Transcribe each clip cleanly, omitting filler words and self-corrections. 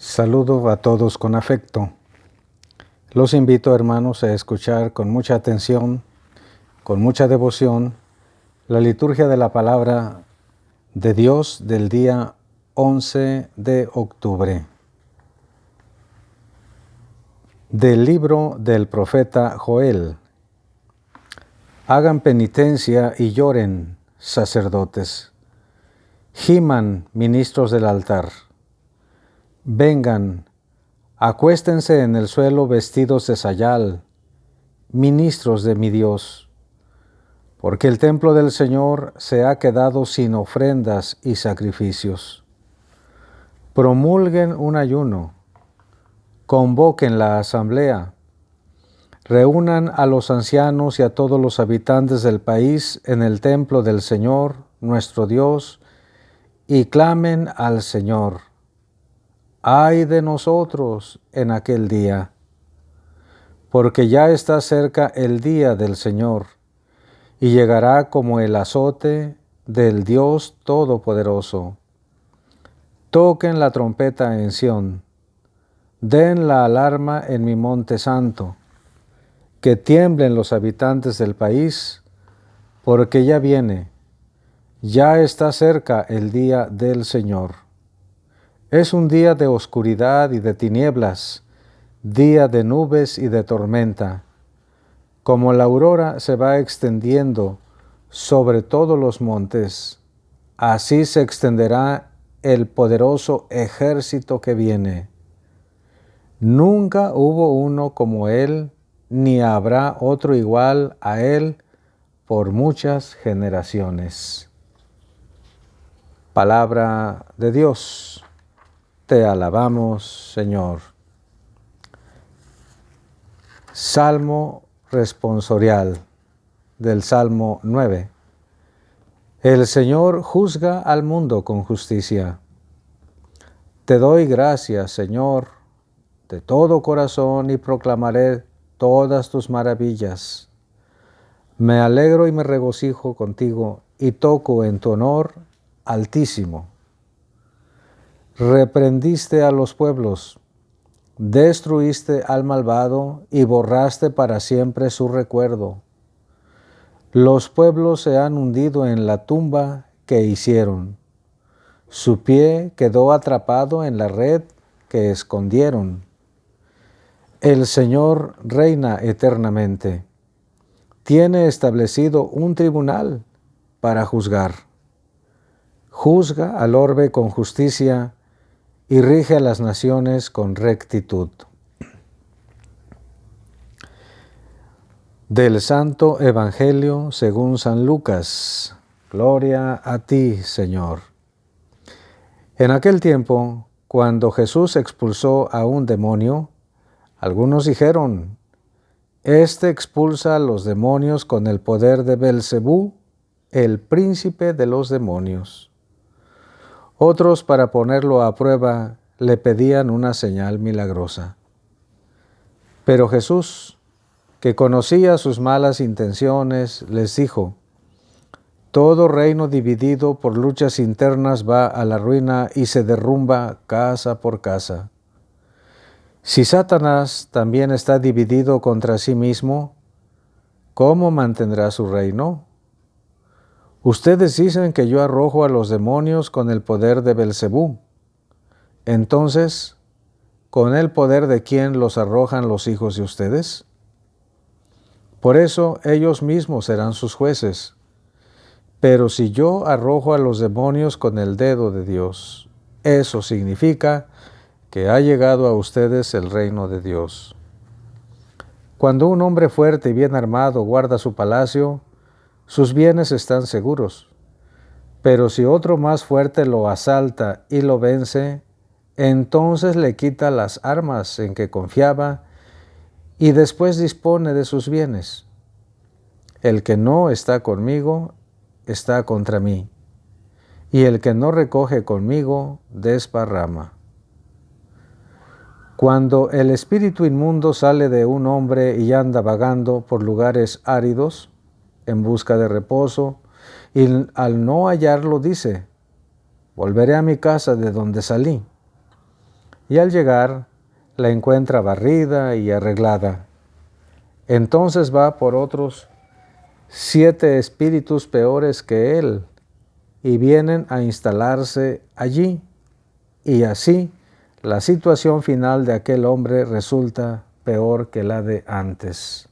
Saludo a todos con afecto. Los invito, hermanos, a escuchar con mucha atención, con mucha devoción, la liturgia de la palabra de Dios del día 11 de octubre. Del libro del profeta Joel. Hagan penitencia y lloren, sacerdotes. Giman, ministros del altar. Vengan, acuéstense en el suelo vestidos de sayal, ministros de mi Dios, porque el templo del Señor se ha quedado sin ofrendas y sacrificios. Promulguen un ayuno, convoquen la asamblea, reúnan a los ancianos y a todos los habitantes del país en el templo del Señor, nuestro Dios, y clamen al Señor. ¡Ay de nosotros en aquel día! Porque ya está cerca el día del Señor, y llegará como el azote del Dios Todopoderoso. Toquen la trompeta en Sión, den la alarma en mi monte santo, que tiemblen los habitantes del país, porque ya viene, ya está cerca el día del Señor. Es un día de oscuridad y de tinieblas, día de nubes y de tormenta. Como la aurora se va extendiendo sobre todos los montes, así se extenderá el poderoso ejército que viene. Nunca hubo uno como él, ni habrá otro igual a él por muchas generaciones. Palabra de Dios. Te alabamos, Señor. Salmo responsorial del Salmo 9. El Señor juzga al mundo con justicia. Te doy gracias, Señor, de todo corazón y proclamaré todas tus maravillas. Me alegro y me regocijo contigo y toco en tu honor altísimo. Reprendiste a los pueblos, destruiste al malvado y borraste para siempre su recuerdo. Los pueblos se han hundido en la tumba que hicieron. Su pie quedó atrapado en la red que escondieron. El Señor reina eternamente. Tiene establecido un tribunal para juzgar. Juzga al orbe con justicia y rige a las naciones con rectitud. Del Santo Evangelio según San Lucas. Gloria a ti, Señor. En aquel tiempo, cuando Jesús expulsó a un demonio, algunos dijeron: Este expulsa a los demonios con el poder de Belcebú, el príncipe de los demonios. Otros, para ponerlo a prueba, le pedían una señal milagrosa. Pero Jesús, que conocía sus malas intenciones, les dijo: Todo reino dividido por luchas internas va a la ruina y se derrumba casa por casa. Si Satanás también está dividido contra sí mismo, ¿cómo mantendrá su reino? Ustedes dicen que yo arrojo a los demonios con el poder de Belcebú. Entonces, ¿con el poder de quién los arrojan los hijos de ustedes? Por eso ellos mismos serán sus jueces. Pero si yo arrojo a los demonios con el dedo de Dios, eso significa que ha llegado a ustedes el reino de Dios. Cuando un hombre fuerte y bien armado guarda su palacio, sus bienes están seguros. Pero si otro más fuerte lo asalta y lo vence, entonces le quita las armas en que confiaba y después dispone de sus bienes. El que no está conmigo está contra mí, y el que no recoge conmigo desparrama. Cuando el espíritu inmundo sale de un hombre y anda vagando por lugares áridos, en busca de reposo, y al no hallarlo dice: Volveré a mi casa de donde salí. y al llegar la encuentra barrida y arreglada. Entonces va por otros 7 espíritus peores que él y vienen a instalarse allí, y así la situación final de aquel hombre resulta peor que la de antes.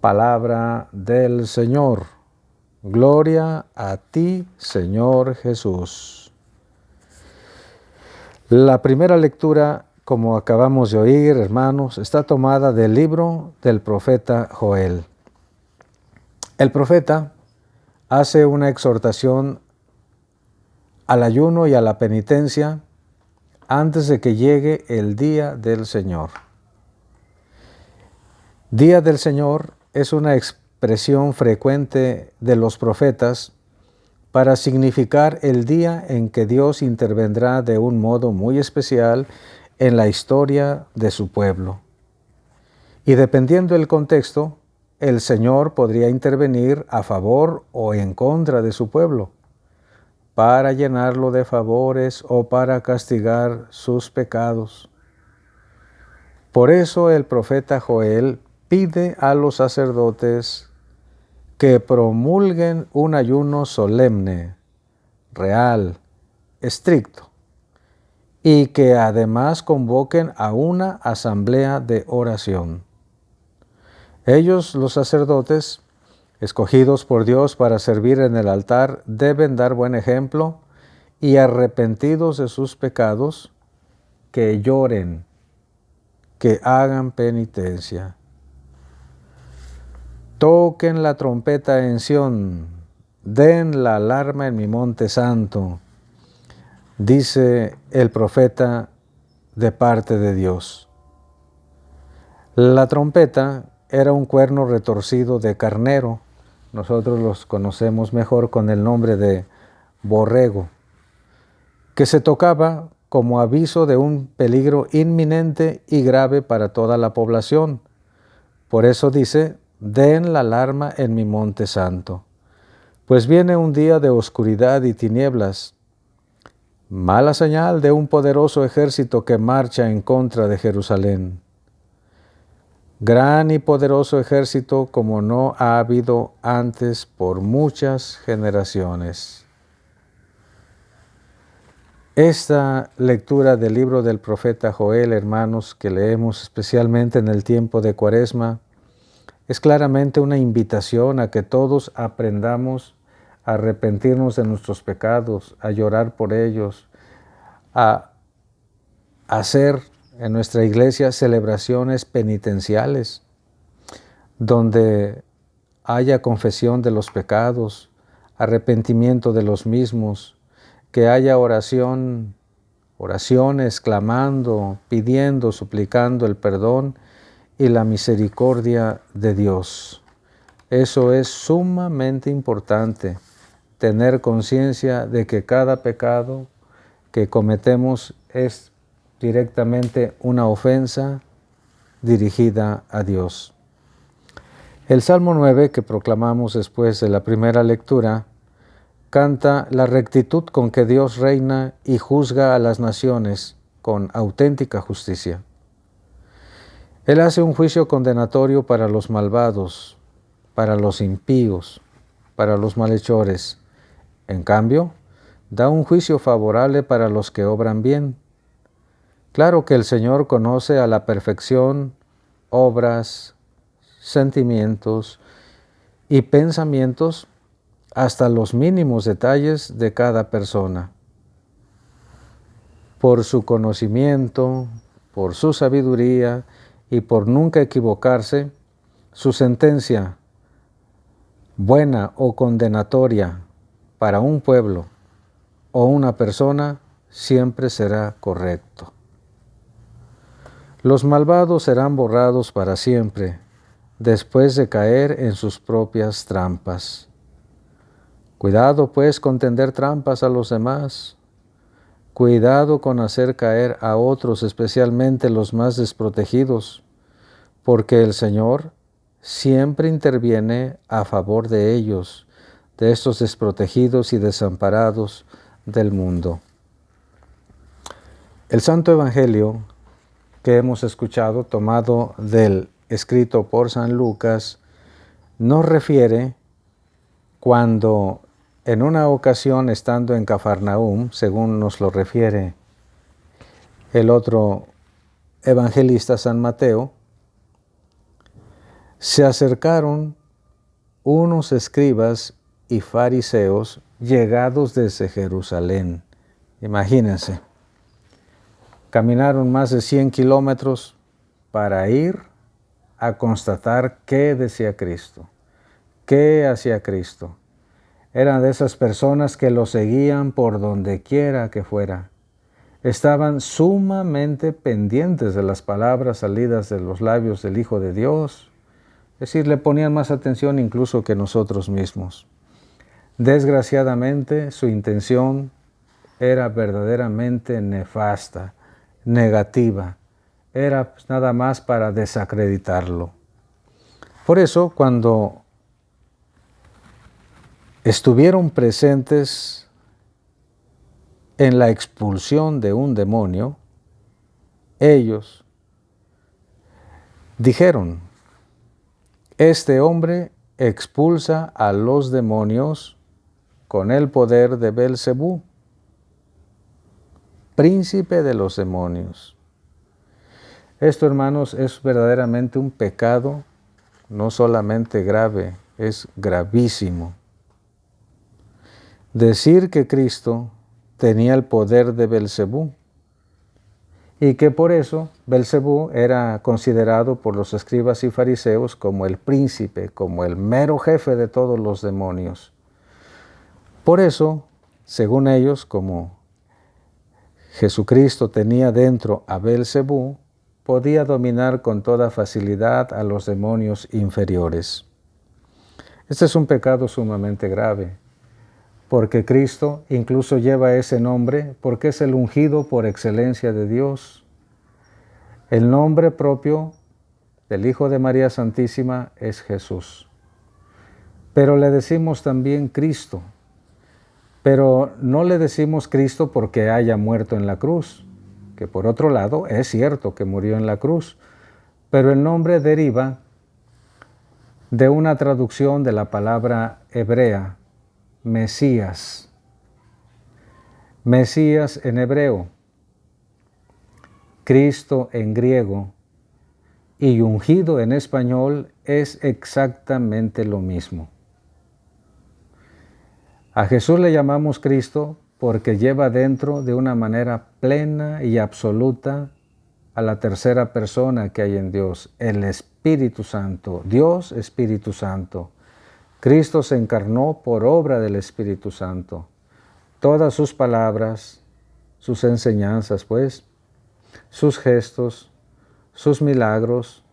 Palabra del Señor. Gloria a ti, Señor Jesús. La primera lectura, como acabamos de oír, hermanos, está tomada del libro del profeta Joel. El profeta hace una exhortación al ayuno y a la penitencia antes de que llegue el día del Señor. Día del Señor es una expresión frecuente de los profetas para significar el día en que Dios intervendrá de un modo muy especial en la historia de su pueblo. Y dependiendo del contexto, el Señor podría intervenir a favor o en contra de su pueblo, para llenarlo de favores o para castigar sus pecados. Por eso el profeta Joel pide a los sacerdotes que promulguen un ayuno solemne, real, estricto, y que además convoquen a una asamblea de oración. Ellos, los sacerdotes, escogidos por Dios para servir en el altar, deben dar buen ejemplo y arrepentidos de sus pecados, que lloren, que hagan penitencia. Toquen la trompeta en Sión, den la alarma en mi monte santo, dice el profeta de parte de Dios. La trompeta era un cuerno retorcido de carnero. Nosotros los conocemos mejor con el nombre de borrego, que se tocaba como aviso de un peligro inminente y grave para toda la población. Por eso dice, den la alarma en mi monte santo. Pues viene un día de oscuridad y tinieblas, mala señal de un poderoso ejército que marcha en contra de Jerusalén. Gran y poderoso ejército como no ha habido antes por muchas generaciones. Esta lectura del libro del profeta Joel, hermanos, que leemos especialmente en el tiempo de Cuaresma, es claramente una invitación a que todos aprendamos a arrepentirnos de nuestros pecados, a llorar por ellos, a hacer en nuestra iglesia celebraciones penitenciales, donde haya confesión de los pecados, arrepentimiento de los mismos, que haya oraciones clamando, pidiendo, suplicando el perdón y la misericordia de Dios. Eso es sumamente importante, tener conciencia de que cada pecado que cometemos es directamente una ofensa dirigida a Dios. El Salmo 9, que proclamamos después de la primera lectura, canta la rectitud con que Dios reina y juzga a las naciones con auténtica justicia. Él hace un juicio condenatorio para los malvados, para los impíos, para los malhechores. En cambio, da un juicio favorable para los que obran bien. Claro que el Señor conoce a la perfección obras, sentimientos y pensamientos hasta los mínimos detalles de cada persona. Por su conocimiento, por su sabiduría y por nunca equivocarse, su sentencia, buena o condenatoria para un pueblo o una persona, siempre será correcto. Los malvados serán borrados para siempre, después de caer en sus propias trampas. Cuidado pues con tender trampas a los demás. Cuidado con hacer caer a otros, especialmente los más desprotegidos, porque el Señor siempre interviene a favor de ellos, de estos desprotegidos y desamparados del mundo. El Santo Evangelio que hemos escuchado, tomado del escrito por San Lucas, nos refiere cuando en una ocasión, estando en Cafarnaúm, según nos lo refiere el otro evangelista, San Mateo, se acercaron unos escribas y fariseos llegados desde Jerusalén. Imagínense, caminaron más de 100 kilómetros para ir a constatar qué decía Cristo, qué hacía Cristo. Eran de esas personas que lo seguían por donde quiera que fuera. Estaban sumamente pendientes de las palabras salidas de los labios del Hijo de Dios. Es decir, le ponían más atención incluso que nosotros mismos. Desgraciadamente, su intención era verdaderamente nefasta, negativa. Era nada más para desacreditarlo. Por eso, cuando estuvieron presentes en la expulsión de un demonio, ellos dijeron: este hombre expulsa a los demonios con el poder de Belcebú, príncipe de los demonios. Esto, hermanos, es verdaderamente un pecado, no solamente grave, es gravísimo. Decir que Cristo tenía el poder de Belcebú y que por eso Belcebú era considerado por los escribas y fariseos como el príncipe, como el mero jefe de todos los demonios. Por eso, según ellos, como Jesucristo tenía dentro a Belcebú, podía dominar con toda facilidad a los demonios inferiores. Este es un pecado sumamente grave, porque Cristo incluso lleva ese nombre porque es el ungido por excelencia de Dios. El nombre propio del Hijo de María Santísima es Jesús. Pero le decimos también Cristo. Pero no le decimos Cristo porque haya muerto en la cruz, que por otro lado es cierto que murió en la cruz, pero el nombre deriva de una traducción de la palabra hebrea, Mesías. Mesías en hebreo, Cristo en griego y ungido en español es exactamente lo mismo. A Jesús le llamamos Cristo porque lleva dentro de una manera plena y absoluta a la tercera persona que hay en Dios, el Espíritu Santo, Dios Espíritu Santo. Cristo se encarnó por obra del Espíritu Santo. Todas sus palabras, sus enseñanzas, pues, sus gestos, sus milagros,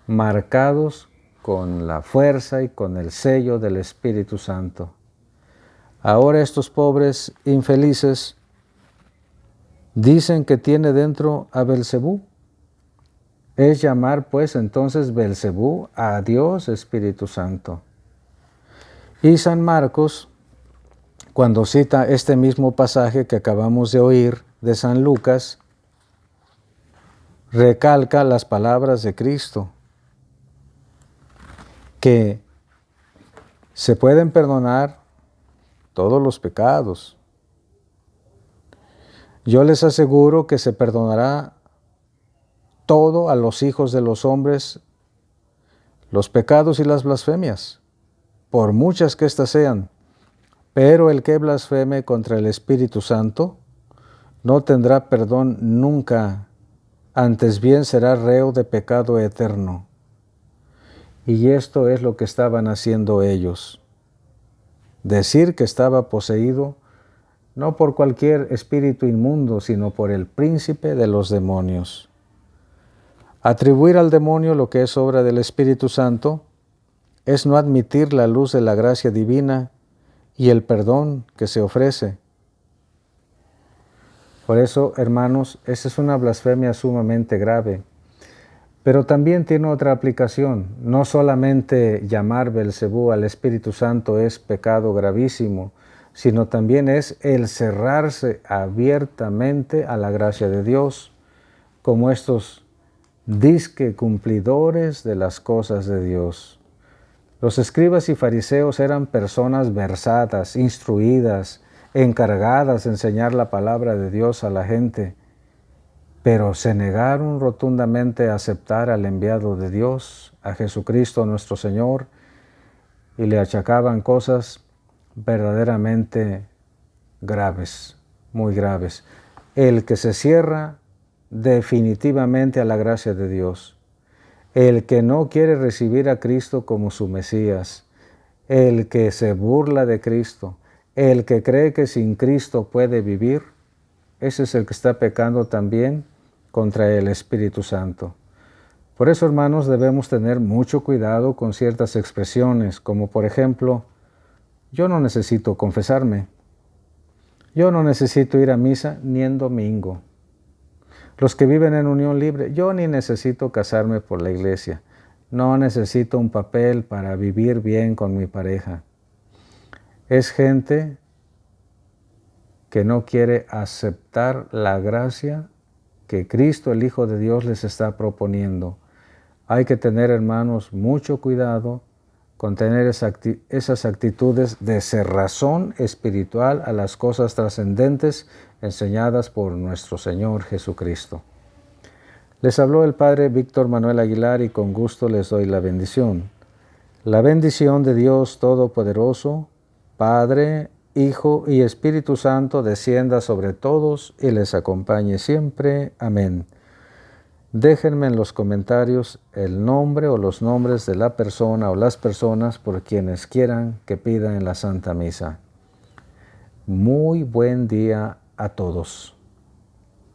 marcados con la fuerza y con el sello del Espíritu Santo. Ahora estos pobres infelices dicen que tiene dentro a Belcebú. Es llamar pues entonces Belcebú a Dios Espíritu Santo. Y San Marcos, cuando cita este mismo pasaje que acabamos de oír de San Lucas, recalca las palabras de Cristo, que se pueden perdonar todos los pecados. Yo les aseguro que se perdonará todo a los hijos de los hombres, los pecados y las blasfemias, por muchas que éstas sean, pero el que blasfeme contra el Espíritu Santo no tendrá perdón nunca, antes bien será reo de pecado eterno. Y esto es lo que estaban haciendo ellos. Decir que estaba poseído no por cualquier espíritu inmundo, sino por el príncipe de los demonios. Atribuir al demonio lo que es obra del Espíritu Santo es no admitir la luz de la gracia divina y el perdón que se ofrece. Por eso, hermanos, esa es una blasfemia sumamente grave. Pero también tiene otra aplicación. No solamente llamar Belcebú al Espíritu Santo es pecado gravísimo, sino también es el cerrarse abiertamente a la gracia de Dios, como estos disque cumplidores de las cosas de Dios. Los escribas y fariseos eran personas versadas, instruidas, encargadas de enseñar la palabra de Dios a la gente, pero se negaron rotundamente a aceptar al enviado de Dios, a Jesucristo nuestro Señor, y le achacaban cosas verdaderamente graves, muy graves. El que se cierra definitivamente a la gracia de Dios, el que no quiere recibir a Cristo como su Mesías, el que se burla de Cristo, el que cree que sin Cristo puede vivir, ese es el que está pecando también contra el Espíritu Santo. Por eso, hermanos, debemos tener mucho cuidado con ciertas expresiones, como por ejemplo, yo no necesito confesarme, yo no necesito ir a misa ni en domingo. Los que viven en unión libre, yo ni necesito casarme por la iglesia, no necesito un papel para vivir bien con mi pareja. Es gente que no quiere aceptar la gracia que Cristo, el Hijo de Dios, les está proponiendo. Hay que tener, hermanos, mucho cuidado con tener esas actitudes de cerrazón espiritual a las cosas trascendentes enseñadas por nuestro Señor Jesucristo. Les habló el Padre Víctor Manuel Aguilar y con gusto les doy la bendición. La bendición de Dios Todopoderoso, Padre, Hijo y Espíritu Santo descienda sobre todos y les acompañe siempre. Amén. Déjenme en los comentarios el nombre o los nombres de la persona o las personas por quienes quieran que pida en la Santa Misa. Muy buen día a todos.